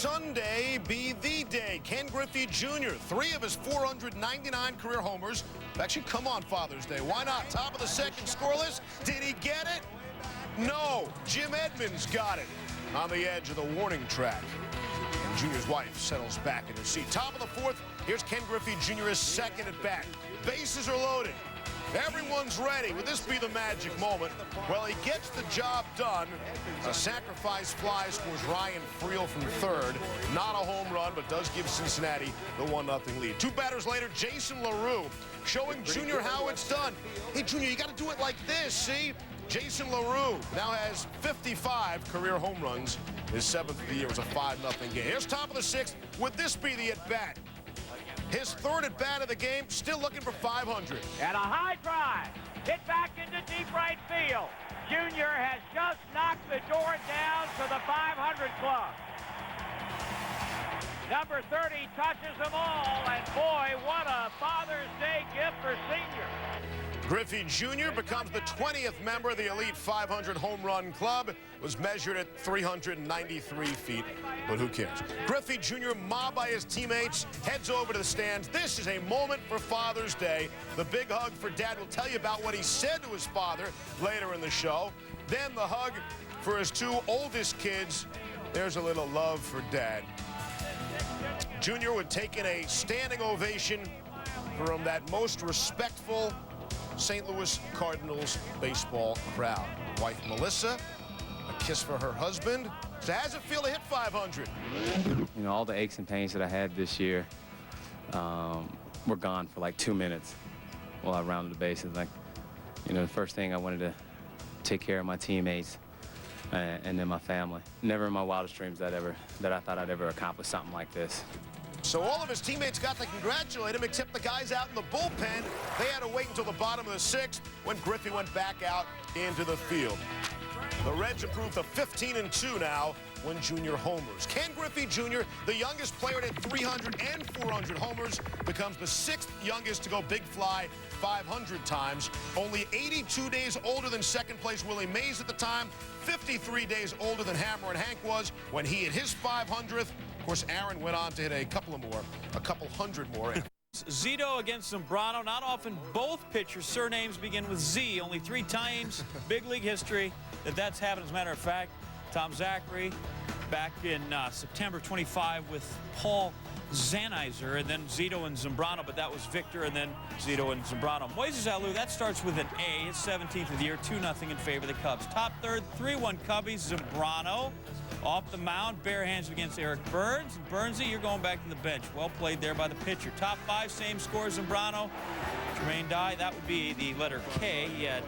Sunday be the day. Ken Griffey Jr., 3 of his 499 career homers. Actually, come on Father's Day. Why not? Top of the second scoreless. Did he get it? No. Jim Edmonds got it on the edge of the warning track. And Jr.'s wife settles back in her seat. Top of the fourth, here's Ken Griffey Jr.'s second at bat. Bases are loaded. Everyone's ready. Would this be the magic moment? Well, he gets the job done. A sacrifice fly scores Ryan Friel from third. Not a home run, but does give Cincinnati the 1-0 lead. 2 batters later, Jason LaRue showing Junior how it's done. Hey, Junior, you got to do it like this, see? Jason LaRue now has 55 career home runs. His 7th of the year was a 5-0 game. Here's top of the 6th. Would this be the at-bat? His 3rd at-bat of the game, still looking for 500. And a high drive, hit back into deep right field. Junior has just knocked the door down to the 500 club. Number 30 touches them all, and boy, what a Father's Day gift for Senior. Griffey Jr. becomes the 20th member of the Elite 500 Home Run Club. Was measured at 393 feet, but who cares? Griffey Jr., mobbed by his teammates, heads over to the stands. This is a moment for Father's Day. The big hug for Dad. Will tell you about what he said to his father later in the show. Then the hug for his 2 oldest kids. There's a little love for Dad. Jr. would take in a standing ovation from that most respectful St. Louis Cardinals baseball crowd. Wife Melissa, a kiss for her husband. So how does it feel to hit 500? You know, all the aches and pains that I had this year were gone for like 2 minutes while I rounded the bases. Like, you know, the first thing I wanted to take care of my teammates and then my family. Never in my wildest dreams that I thought I'd ever accomplish something like this. So all of his teammates got to congratulate him, except the guys out in the bullpen. They had to wait until the bottom of the 6th when Griffey went back out into the field. The Reds improved to 15-2 now when Junior homers. Ken Griffey Jr., the youngest player to hit 300 and 400 homers, becomes the 6th youngest to go big fly 500 times. Only 82 days older than second place Willie Mays at the time, 53 days older than Hammer and Hank was when he hit his 500th. Of course, Aaron went on to hit a couple hundred more. Zito against Zambrano. Not often both pitchers' surnames begin with Z. Only 3 times big league history that's happened. As a matter of fact, Tom Zachary back in September 25 with Paul Zanizer, and then Zito and Zambrano, but that was Victor, and then Zito and Zambrano. Moises Alou, that starts with an A, his 17th of the year, 2-0 in favor of the Cubs. Top third, 3-1 Cubbies. Zambrano off the mound, bare hands against Eric Burns. Burnsy, you're going back to the bench. Well played there by the pitcher. Top 5, same score, Zambrano. Jermaine Dye, that would be the letter K. He had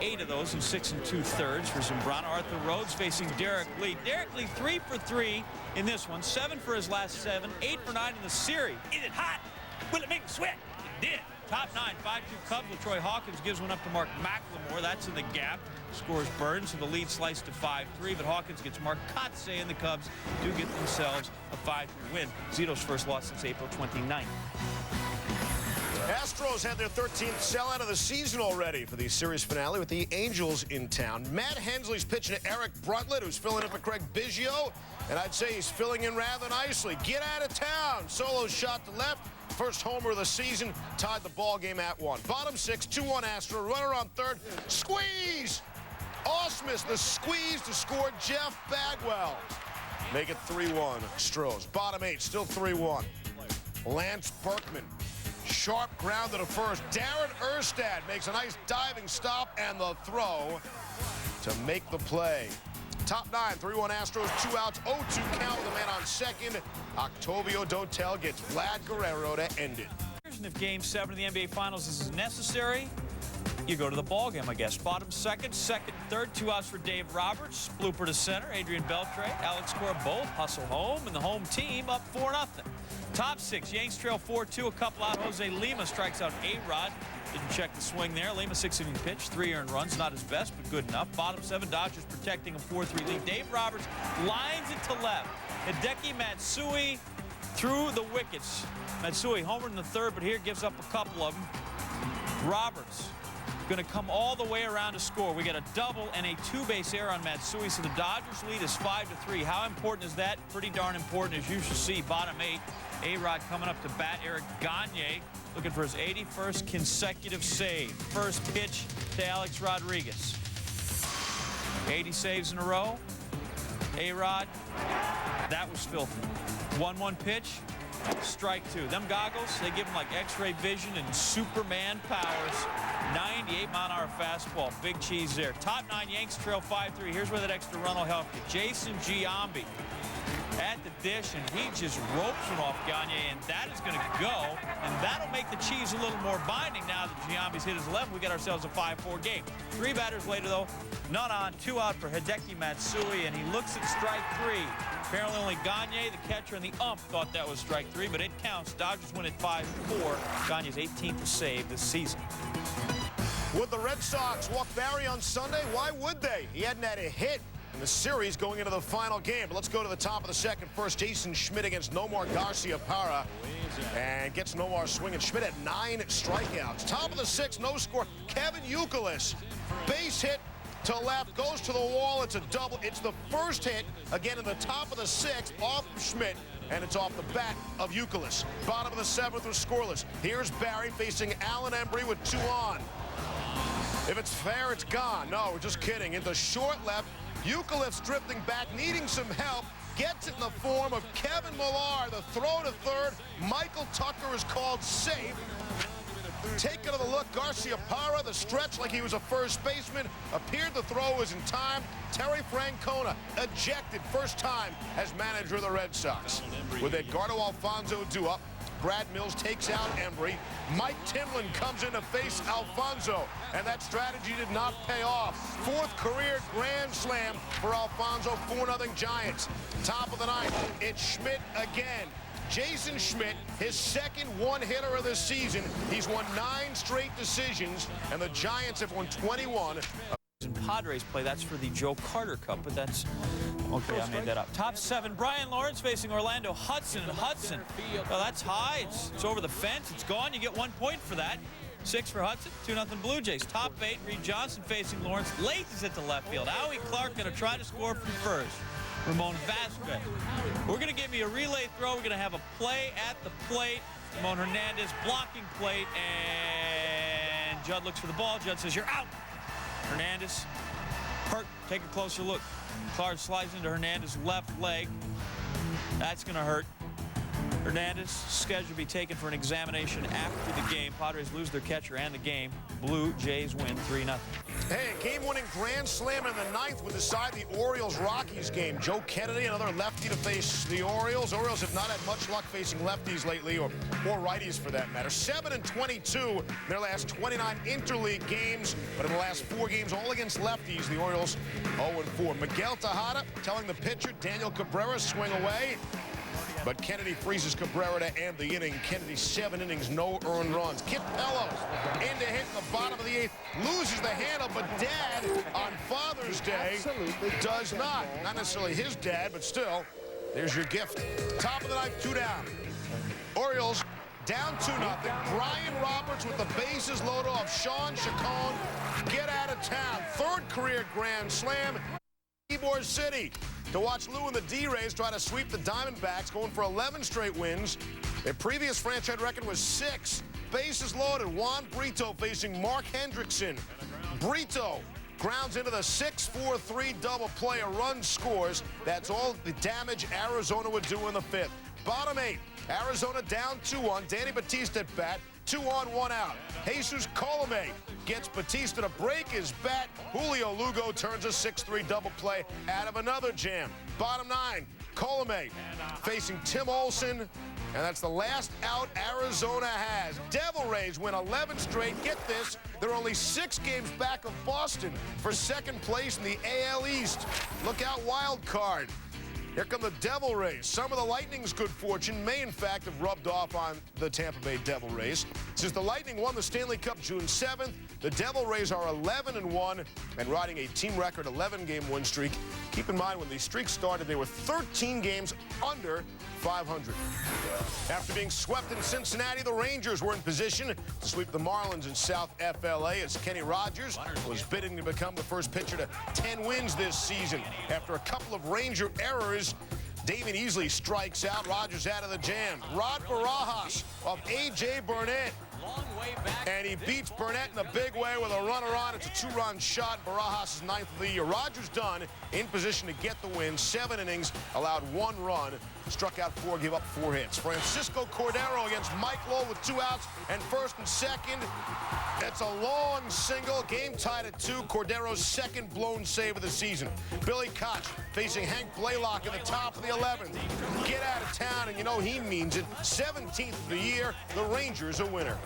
8 of those in 6 2/3 for Zambrano. Arthur Rhodes facing Derek Lee. Derek Lee 3 for 3 in this one. 7 for his last 7. 8 for 9 in the series. Is it hot? Will it make me sweat? It did. Top 9, 5-2 Cubs. LaTroy Hawkins gives one up to Mark McLemore. That's in the gap. Scores Burns, and the lead sliced to 5-3. But Hawkins gets Mark Kotsay, and the Cubs do get themselves a 5-3 win. Zito's first loss since April 29th. Astros had their 13th sellout of the season already for the series finale with the Angels in town. Matt Hensley's pitching to Eric Bruntlett, who's filling in for Craig Biggio, and I'd say he's filling in rather nicely. Get out of town. Solo shot to left. First homer of the season, tied the ball game at 1. Bottom 6, 2-1 Astro. Runner on third. Squeeze! Ausmus, the squeeze to score Jeff Bagwell. Make it 3-1 Astros. Bottom 8, still 3-1. Lance Berkman. Sharp ground to the first. Darren Erstad makes a nice diving stop and the throw to make the play. Top 9, 3-1 Astros, 2 outs, 0-2 count with a man on second. Octavio Dotel gets Vlad Guerrero to end it. And if Game 7 of the NBA Finals is necessary, you go to the ball game, I guess. Bottom 2nd, 2nd, 3rd, 2 outs for Dave Roberts. Blooper to center, Adrian Beltre, Alex Cora both hustle home, and the home team up 4-0. Top 6, Yanks trail 4-2, a couple out. Jose Lima strikes out A-Rod. Didn't check the swing there. Lima 6-inning pitch, 3 earned runs. Not his best, but good enough. Bottom 7, Dodgers protecting a 4-3 lead. Dave Roberts lines it to left. Hideki Matsui through the wickets. Matsui homered in the 3rd, but here gives up a couple of them. Roberts going to come all the way around to score. We got a double and a two-base error on Matsui, so the Dodgers lead is 5-3. How important is that? Pretty darn important, as you should see. Bottom 8, A-Rod coming up to bat. Eric Gagne looking for his 81st consecutive save. First pitch to Alex Rodriguez. 80 saves in a row. A-Rod, that was filthy. 1-1 pitch, strike 2. Them goggles, they give him like X-ray vision and Superman powers. 98-mile-an-hour fastball. Big cheese there. Top 9 Yanks trail 5-3. Here's where that extra run will help you. Jason Giambi at the dish, and he just ropes one off Gagne, and that is going to go, and that'll make the Chiefs a little more binding now that Giambi's hit his 11. We got ourselves a 5-4 game. 3 batters later, though, none on, 2 out for Hideki Matsui, and he looks at strike 3. Apparently only Gagne, the catcher, and the ump thought that was strike 3, but it counts. Dodgers win at 5-4. Gagne's 18th save this season. Would the Red Sox walk Barry on Sunday? Why would they? He hadn't had a hit in the series going into the final game. But let's go to the top of the second. First, Jason Schmidt against Nomar Garciaparra. And gets Nomar swinging. Schmidt at 9 strikeouts. Top of the 6th, no score. Kevin Youkilis, base hit to left, goes to the wall. It's a double. It's the first hit, again in the top of the 6th, off of Schmidt. And it's off the bat of Youkilis. Bottom of the 7th was scoreless. Here's Barry facing Alan Embry with 2 on. If it's fair, it's gone. No, we're just kidding. Into short left, Youkilis drifting back, needing some help. Gets it in the form of Kevin Millar. The throw to third. Michael Tucker is called safe. Taking a look, Garciaparra, the stretch like he was a first baseman. Appeared the throw was in time. Terry Francona ejected first time as manager of the Red Sox. With Edgardo Alfonso due up, Brad Mills takes out Embry. Mike Timlin comes in to face Alfonso, and that strategy did not pay off. 4th career grand slam for Alfonso, 4-0 Giants. Top of the 9th, it's Schmidt again. Jason Schmidt, his second one-hitter of the season. He's won 9 straight decisions, and the Giants have won 21. In Padres play, that's for the Joe Carter Cup, but that's okay. I made that up. Top 7, Brian Lawrence facing Orlando Hudson, and Hudson, well, that's high. It's over the fence. It's gone. You get 1 point for that. 6 for Hudson, 2-0 Blue Jays. Top 8, Reed Johnson facing Lawrence. Late is at the left field. Howie Clark going to try to score from first. Ramon Vasquez. We're going to give you a relay throw. We're going to have a play at the plate. Ramon Hernandez blocking plate, and Judd looks for the ball. Judd says, "You're out." Hernandez hurt. Take a closer look. Clark slides into Hernandez's left leg. That's going to hurt. Hernandez scheduled to be taken for an examination after the game. Padres lose their catcher and the game. Blue Jays win 3-0. Hey, a game-winning grand slam in the 9th would decide the Orioles-Rockies game. Joe Kennedy, another lefty to face the Orioles. Orioles have not had much luck facing lefties lately, or righties for that matter. 7-22 in their last 29 interleague games, but in the last 4 games, all against lefties, the Orioles 0-4. Miguel Tejada telling the pitcher, Daniel Cabrera, swing away. But Kennedy freezes Cabrera to end the inning. Kennedy 7 innings, no earned runs. Kit Pello in to hit in the bottom of the 8th. Loses the handle, but Dad on Father's Day does not. Not necessarily his dad, but still, there's your gift. Top of the 9th, 2 down. Orioles down 2-0. Brian Roberts with the bases loaded off Sean Chacon. Get out of town. 3rd career grand slam. Ybor City to watch Lou and the D-Rays try to sweep the Diamondbacks, going for 11 straight wins. Their previous franchise record was 6. Bases loaded. Juan Brito facing Mark Hendrickson. Brito grounds into the 6-4-3 double play. A run scores. That's all the damage Arizona would do in the 5th. Bottom 8. Arizona down 2-1. Danny Batista at bat. 2 on, 1 out. Jesus Colome gets Batista to break his bat. Julio Lugo turns a 6-3 double play out of another jam. Bottom 9, Colome facing Tim Olson, and that's the last out Arizona has. Devil Rays win 11 straight. Get this, they're only 6 games back of Boston for 2nd place in the AL East. Look out, wild card. Here come the Devil Rays. Some of the Lightning's good fortune may, in fact, have rubbed off on the Tampa Bay Devil Rays. Since the Lightning won the Stanley Cup June 7th, the Devil Rays are 11-1 and riding a team record 11-game win streak. Keep in mind, when the streak started, they were 13 games under 500. After being swept in Cincinnati, the Rangers were in position to sweep the Marlins in South FLA as Kenny Rogers was bidding to become the first pitcher to 10 wins this season. After a couple of Ranger errors, David Easley strikes out. Rogers out of the jam. Rod Barajas off A.J. Burnett. And he beats Burnett in a big way with a runner on. It's a two-run shot. Barajas' 9th of the year. Rogers done in position to get the win. 7 innings, allowed 1 run. Struck out 4, gave up 4 hits. Francisco Cordero against Mike Lowe with 2 outs and first and second. It's a long single. Game tied at 2. Cordero's second blown save of the season. Billy Koch facing Hank Blaylock in the top of the 11th. Get out of town, and you know he means it. 17th of the year. The Rangers a winner.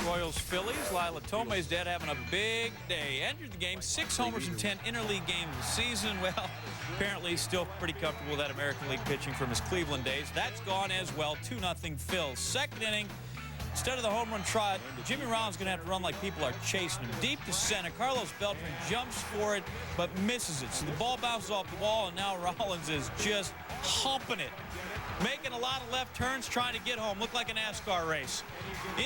Royals, Phillies. Lila Tomei's dad having a big day. Entered the game, 6 homers in 10 interleague games this season. Well, apparently still pretty comfortable with that American League pitching from his Cleveland days. That's gone as well. 2-0 Phils. Second inning, instead of the home run trot, Jimmy Rollins going to have to run like people are chasing him. Deep to center. Carlos Beltran jumps for it, but misses it. So the ball bounces off the wall, and now Rollins is just humping it. Making a lot of left turns, trying to get home. Looked like a NASCAR race.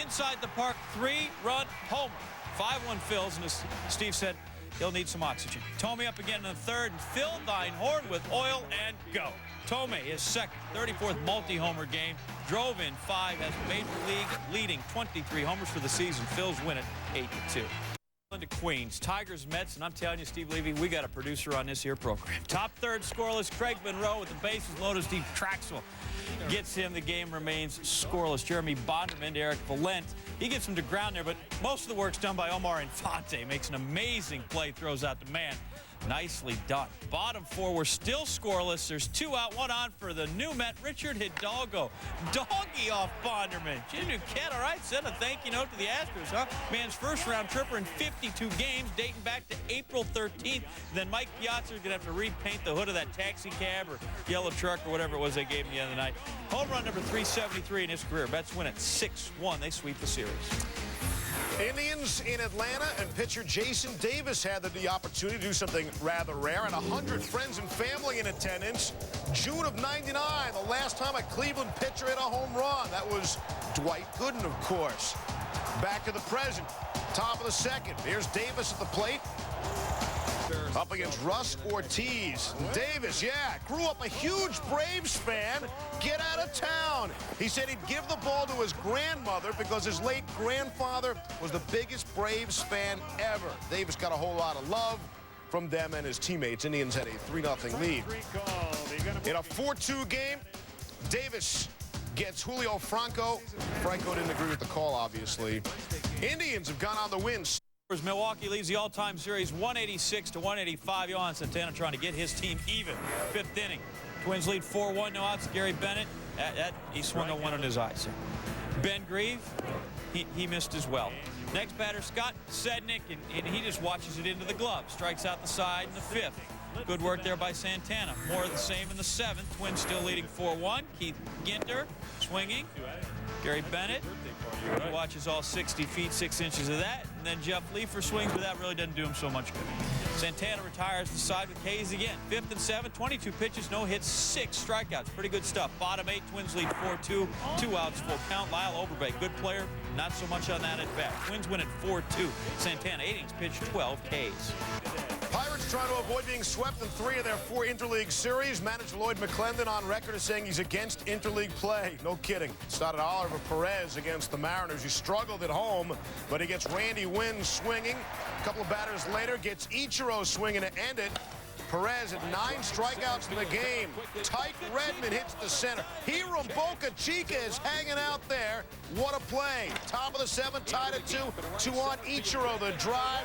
Inside the park, 3-run homer. 5-1 Phils, and as Steve said, he'll need some oxygen. Tomei up again in the third, and Phil Dinehorn with oil and go. Tomei, his second, 34th multi-homer game, drove in 5, has Major League leading 23 homers for the season. Phils win it 8-2. To Queens, Tigers, Mets, and I'm telling you, Steve Levy, we got a producer on this here program. Top third scoreless, Craig Monroe with the bases loaded. Steve Traxel gets him. The game remains scoreless. Jeremy Bonderman to Eric Valent. He gets him to ground there, but most of the work's done by Omar Infante. Makes an amazing play, throws out the man. Nicely done. Bottom 4, we're still scoreless. There's 2 out, 1 on for the new Met, Richard Hidalgo. Doggy off Bonderman. Jim Duquette, all right, sent a thank you note to the Astros, huh? Man's first-round tripper in 52 games, dating back to April 13th. Then Mike Piazza is going to have to repaint the hood of that taxi cab or yellow truck or whatever it was they gave him the other night. Home run number 373 in his career. Mets win at 6-1. They sweep the series. Indians in Atlanta, and pitcher Jason Davis had the opportunity to do something rather rare, and 100 friends and family in attendance. June of '99, the last time a Cleveland pitcher hit a home run. That was Dwight Gooden, of course. Back to the present, top of the second. Here's Davis at the plate. Up against Russ Ortiz. Davis, yeah, grew up a huge Braves fan. Get out of town. He said he'd give the ball to his grandmother because his late grandfather was the biggest Braves fan ever. Davis got a whole lot of love from them and his teammates. Indians had a 3-0 lead. In a 4-2 game, Davis gets Julio Franco. Franco didn't agree with the call, obviously. Indians have gone on the win. Milwaukee leads the all-time series 186-185. Yohan Santana trying to get his team even. 5th inning. Twins lead 4-1. No outs. Gary Bennett. He swung a one on his eyes. Ben Grieve, he missed as well. Next batter, Scott Sednick, and he just watches it into the glove. Strikes out the side in the 5th. Good work there by Santana. More of the same in the 7th. Twins still leading 4-1. Keith Ginter swinging. Gary Bennett. He watches all 60 feet, 6 inches of that. And then Jeff Leafer swings, but that really doesn't do him so much good. Santana retires the side with K's again. 5th and 7th, 22 pitches, no hits, 6 strikeouts. Pretty good stuff. Bottom 8, Twins lead 4-2. 2 outs, full count. Lyle Overbay, good player. Not so much on that at bat. Twins win at 4-2. Santana, 8 innings pitched, 12 Ks. Pirates trying to avoid being swept in 3 of their 4 interleague series. Manager Lloyd McClendon on record as saying he's against interleague play. No kidding. Started Oliver Perez against the Mariners. He struggled at home, but he gets Randy Wynn swinging. A couple of batters later, gets Ichiro swinging to end it. Perez had 9 strikeouts in the game. Tyke Redmond hits the center. Hiram Boca Chica is hanging out there. What a play. Top of the 7th, tied at 2. 2 on Ichiro, the drive.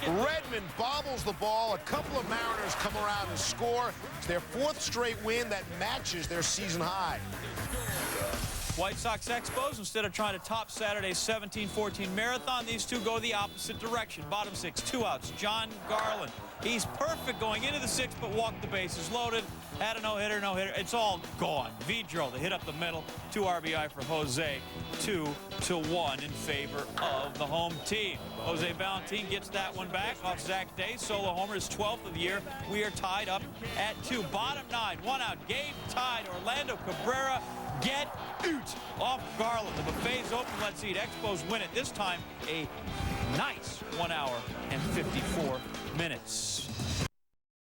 Redmond bobbles the ball. A couple of Mariners come around and score. It's their 4th straight win that matches their season high. White Sox Expos, instead of trying to top Saturday's 17-14 marathon, these two go the opposite direction. Bottom 6, 2 outs. John Garland. He's perfect going into the 6th, but walked the bases loaded. Had a no-hitter, no-hitter. It's all gone. Vidro, the hit up the middle. 2 RBI for Jose. 2-1 in favor of the home team. Jose Valentin gets that one back off Zach Day. Solo homer, his 12th of the year. We are tied up at 2. Bottom 9, 1 out. Game tied. Orlando Cabrera. Get out off Garland. The buffet's open. Let's eat. Expos win it. This time, a nice 1 hour and 54 minutes.